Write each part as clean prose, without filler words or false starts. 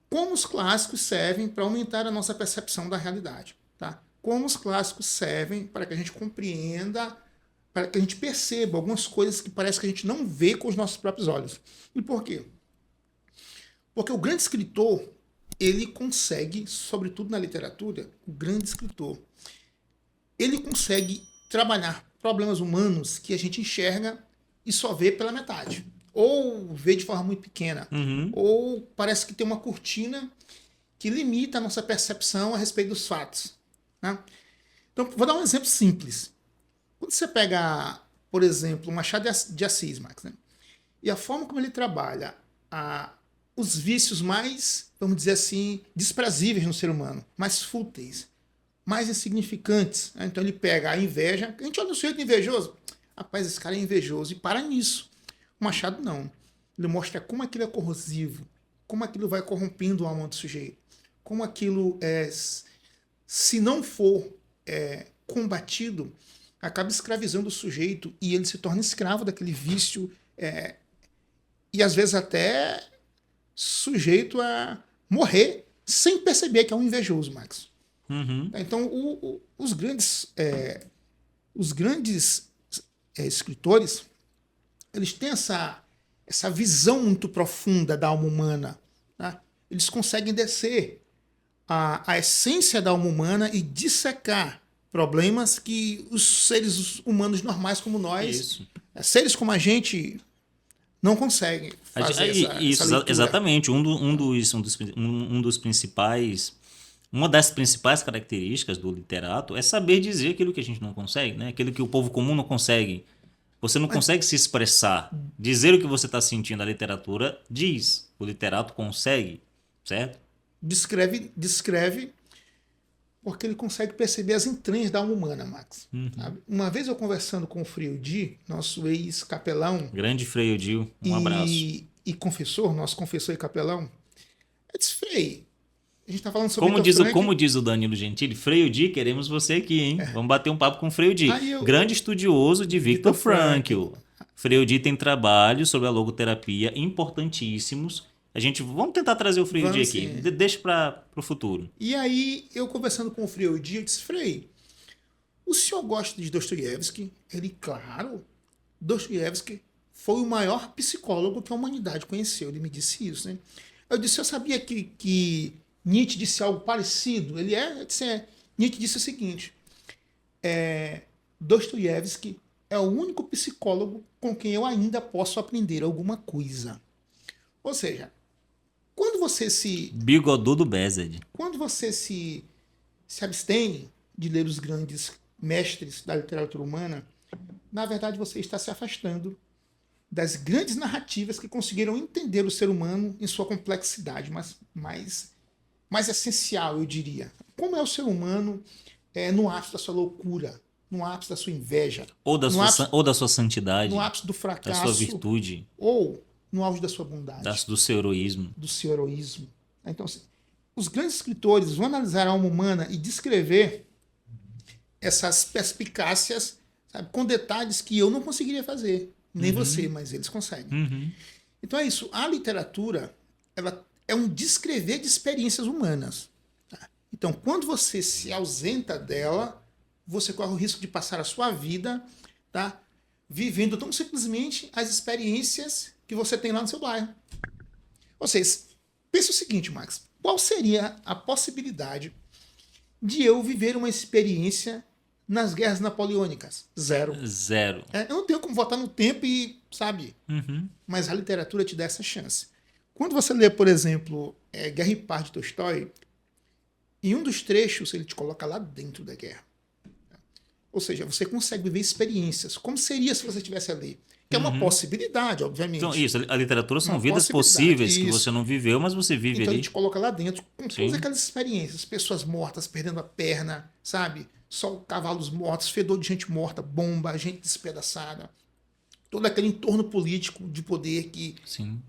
como os clássicos servem para aumentar a nossa percepção da realidade. Tá? Como os clássicos servem para que a gente compreenda, para que a gente perceba algumas coisas que parece que a gente não vê com os nossos próprios olhos. E por quê? Porque o grande escritor, ele consegue, sobretudo na literatura, o grande escritor, ele consegue trabalhar problemas humanos que a gente enxerga e só vê pela metade. Ou vê de forma muito pequena. Uhum. Ou parece que tem uma cortina que limita a nossa percepção a respeito dos fatos. Né? Então, vou dar um exemplo simples. Quando você pega, por exemplo, Machado de Assis, Max, né? E a forma como ele trabalha os vícios mais, vamos dizer assim, desprezíveis no ser humano, mais fúteis, mais insignificantes. Né? Então ele pega a inveja, a gente olha o sujeito invejoso, rapaz, esse cara é invejoso, e para nisso. O Machado não. Ele mostra como aquilo é corrosivo, como aquilo vai corrompendo a alma do sujeito, como aquilo, se não for combatido, acaba escravizando o sujeito e ele se torna escravo daquele vício e às vezes até sujeito a morrer sem perceber que é um invejoso, Max. Uhum. Então, os grandes escritores, eles têm essa visão muito profunda da alma humana. Tá? Eles conseguem descer a essência da alma humana e dissecar problemas que os seres humanos normais como nós, seres como a gente, não conseguem fazer essa leitura. Exatamente. Uma das principais características do literato é saber dizer aquilo que a gente não consegue, né? Aquilo que o povo comum não consegue. Você não consegue se expressar, dizer o que você está sentindo. A literatura diz, o literato consegue, certo? Descreve porque ele consegue perceber as entranhas da alma humana, Max. Sabe? Uma vez eu conversando com o Frei Udi, nosso ex-capelão... Grande Frei Udi, um abraço. E confessor, nosso confessor e capelão, eu disse, Frei, a gente está falando sobre como diz o Danilo Gentili, Frei Udi, queremos você aqui, hein? Vamos bater um papo com o Frei Udi. Grande estudioso de Viktor Frankl. Frei Udi tem trabalhos sobre a logoterapia importantíssimos. Vamos tentar trazer o Frei Udi aqui. Deixa para o futuro. E aí, eu conversando com o Frei Udi, eu disse, Frei, o senhor gosta de Dostoiévski? Ele, claro, Dostoiévski foi o maior psicólogo que a humanidade conheceu. Ele me disse isso, né? Eu disse, eu sabia que Nietzsche disse algo parecido. Nietzsche disse o seguinte, Dostoiévski é o único psicólogo com quem eu ainda posso aprender alguma coisa. Ou seja, quando você se... Bigodô do Bezed. Quando você se abstém de ler os grandes mestres da literatura humana, na verdade você está se afastando das grandes narrativas que conseguiram entender o ser humano em sua complexidade, mais essencial, eu diria. Como é o ser humano no ápice da sua loucura, no ápice da sua inveja. Ou da sua santidade. No ápice do fracasso. Da sua virtude. Ou no auge da sua bondade. Do seu heroísmo. Do seu heroísmo. Então, assim, os grandes escritores vão analisar a alma humana e descrever essas perspicácias, sabe, com detalhes que eu não conseguiria fazer. Nem você, mas eles conseguem. Então é isso. A literatura, ela é um descrever de experiências humanas. Tá? Então, quando você se ausenta dela, você corre o risco de passar a sua vida, tá, vivendo tão simplesmente as experiências que você tem lá no seu bairro. Ou seja, pensa o seguinte, Max. Qual seria a possibilidade de eu viver uma experiência nas guerras napoleônicas? Zero. Eu não tenho como voltar no tempo e, sabe? Mas a literatura te dá essa chance. Quando você lê, por exemplo, Guerra e Paz de Tolstói, em um dos trechos ele te coloca lá dentro da guerra. Ou seja, você consegue viver experiências. Como seria se você estivesse ali? Que é uma possibilidade, obviamente. Então, isso, a literatura são vidas possíveis que você não viveu, mas você vive então, ali. Ele te coloca lá dentro com todas aquelas experiências. Pessoas mortas, perdendo a perna, sabe? Só cavalos mortos, fedor de gente morta, bomba, gente despedaçada. Todo aquele entorno político de poder que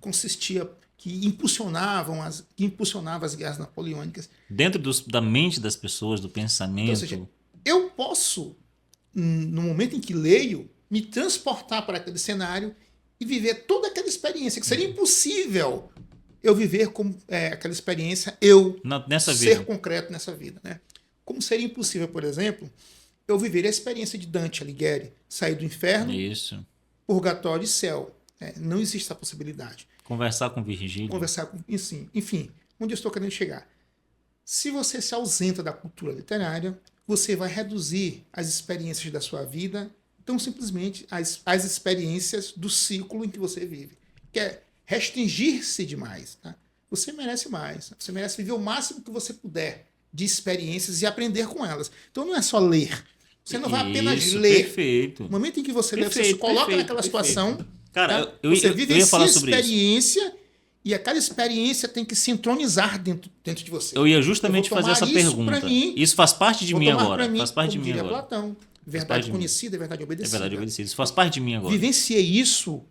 consistia, que impulsionava as guerras napoleônicas. Dentro da mente das pessoas, do pensamento. Então, ou seja, eu posso, no momento em que leio, me transportar para aquele cenário e viver toda aquela experiência, que seria impossível eu viver como aquela experiência, nessa ser vida. concreto nessa vida, né? Como seria impossível, por exemplo, eu viver a experiência de Dante Alighieri, sair do inferno, Isso. purgatório e céu. Não existe essa possibilidade. Conversar com Virgílio. Conversar com... Enfim, onde eu estou querendo chegar? Se você se ausenta da cultura literária, você vai reduzir as experiências da sua vida, tão simplesmente as experiências do ciclo em que você vive. Que é restringir-se demais. Tá? Você merece mais. Você merece viver o máximo que você puder de experiências e aprender com elas. Então não é só ler. Você não vai apenas ler. Perfeito. No momento em que você lê, você se coloca naquela situação. Cara, tá? eu ia falar sobre isso. Experiência e aquela experiência tem que se entronizar dentro de você. Eu ia justamente fazer essa pergunta. Isso faz parte de mim agora. Faz parte de mim agora. Platão. Verdade conhecida, verdade obedecida. É verdade obedecida. Isso faz parte de mim agora. Vivenciei isso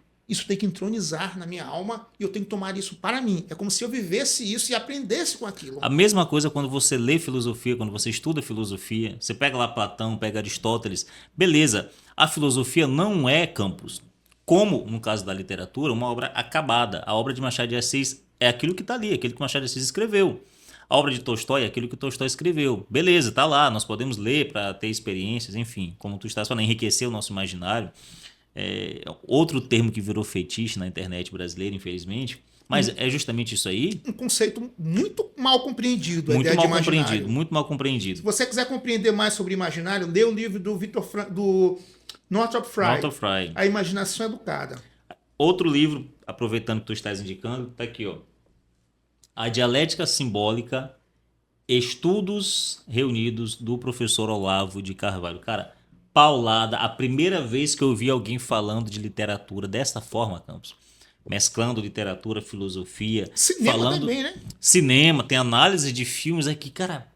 tem que entronizar na minha alma e eu tenho que tomar isso para mim. É como se eu vivesse isso e aprendesse com aquilo. A mesma coisa quando você lê filosofia, quando você estuda filosofia, você pega lá Platão, pega Aristóteles, beleza. A filosofia não é, Campos, como no caso da literatura, uma obra acabada. A obra de Machado de Assis é aquilo que está ali, aquilo que Machado de Assis escreveu. A obra de Tolstói é aquilo que Tolstói escreveu. Beleza, tá lá, nós podemos ler para ter experiências, enfim, como tu estás falando, enriquecer o nosso imaginário. Outro termo que virou fetiche na internet brasileira, infelizmente, mas é justamente isso aí. Um conceito muito mal compreendido. Muito mal compreendido. Se você quiser compreender mais sobre imaginário, lê o livro do do Northrop Frye, A Imaginação Educada. Outro livro, aproveitando que tu estás indicando, tá aqui, ó. A Dialética Simbólica, Estudos Reunidos, do professor Olavo de Carvalho. Cara, paulada, a primeira vez que eu vi alguém falando de literatura dessa forma, Campos, mesclando literatura, filosofia, cinema falando também, né? Cinema, tem análise de filmes aqui, cara.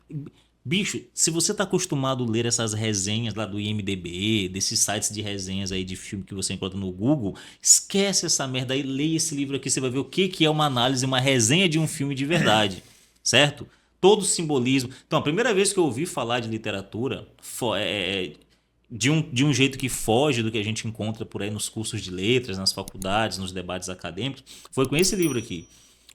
Bicho, se você tá acostumado a ler essas resenhas lá do IMDb, desses sites de resenhas aí de filme que você encontra no Google, esquece essa merda aí, leia esse livro aqui, você vai ver o que é uma análise, uma resenha de um filme de verdade, certo? Todo o simbolismo. Então, a primeira vez que eu ouvi falar de literatura de um jeito que foge do que a gente encontra por aí nos cursos de letras, nas faculdades, nos debates acadêmicos, foi com esse livro aqui.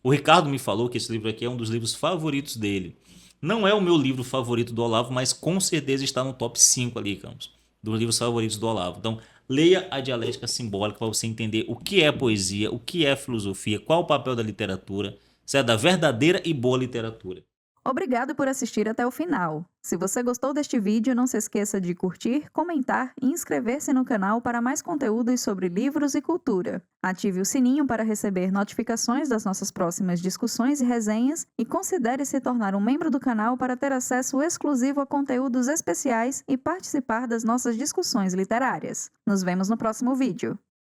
O Ricardo me falou que esse livro aqui é um dos livros favoritos dele. Não é o meu livro favorito do Olavo, mas com certeza está no top 5 ali, Campos, dos livros favoritos do Olavo. Então, leia A Dialética Simbólica para você entender o que é poesia, o que é filosofia, qual o papel da literatura, se é da verdadeira e boa literatura. Obrigado por assistir até o final. Se você gostou deste vídeo, não se esqueça de curtir, comentar e inscrever-se no canal para mais conteúdos sobre livros e cultura. Ative o sininho para receber notificações das nossas próximas discussões e resenhas e considere se tornar um membro do canal para ter acesso exclusivo a conteúdos especiais e participar das nossas discussões literárias. Nos vemos no próximo vídeo.